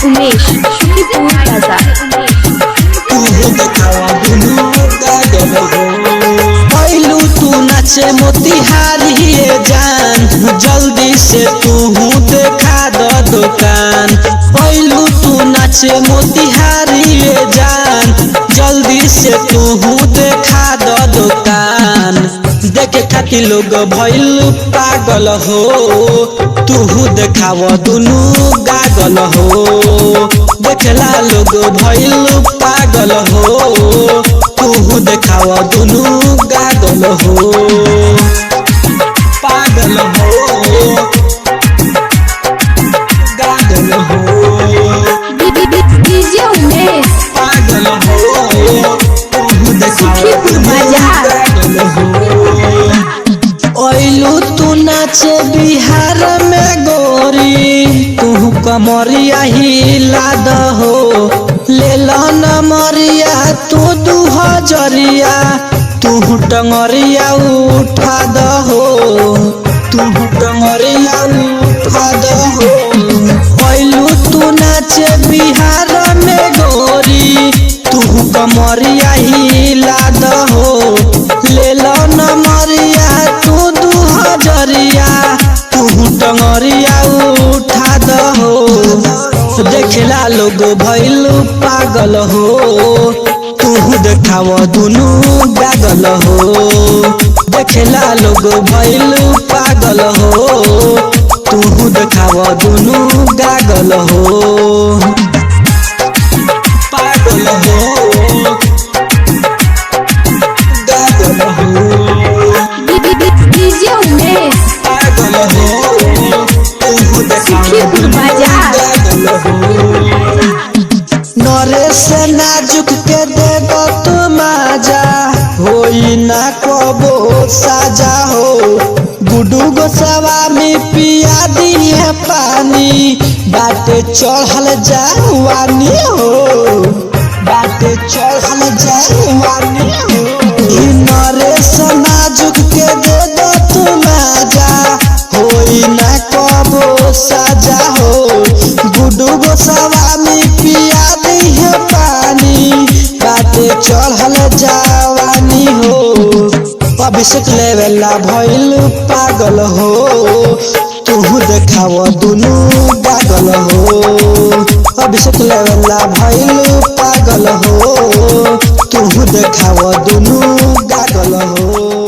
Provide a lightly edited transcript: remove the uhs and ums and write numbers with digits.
उमेश शुक्रिपुर बाजार। तू नाचे मोतिहारी जान जल्दी से तू देखा दो दुकान। पहलू तू नाचे मोतिहारी जान जल्दी से तू देखा दो दुकान। देखे खातिर लोग भइल पागल हो तू देखाव दुनू गागल हो। देखला लोग भइल पागल हो तू देखाव दुनू गागल हो। पागल हो गागल हो डीजे उमेश पागल हो तू शुक्रिपुर बाजार। ओइलू तू नाचे बिहार में गोरी तू कमरिया हिला दहो। ले लन मरिया तू 2000 तू टंगरिया उठा दहो। तू टंगरिया उठा दहो। ओइलू तू नाचे बिहार में गोरी तू कमरिया हिला दहो। ले लन मरिया तू 2000 तू टंगरिया उठा दहो। देखला लोग भइल पागल हो तू देखाव दुनू गागल हो। देखला लोग भइल पागल हो तू देखाव दुनू गागल हो। पागल हो गागल हो डीजे उमेश पागल हो तू शुक्रिपुर बाजार। नरेश नाजुक के देगो तू माजा होई ना कबो साजा हो। गुडू गोस्वामी पिया दिए पानी बाटे चढ़ल जवानी हो। बाटे चढ़ल जवानी हो। नरेश नाजुक के देगो तू माजा होई ना कबो साजा हो। गुडू गोस्वामी पिया दिए पानी बाटे चढ़ल जवानी हो। अभिषेक लेवेला भइल पागल हो तू देखाव दुनू गागल हो। अभिषेक लेवेला भइल पागल हो तू देखाव दुनू गागल हो।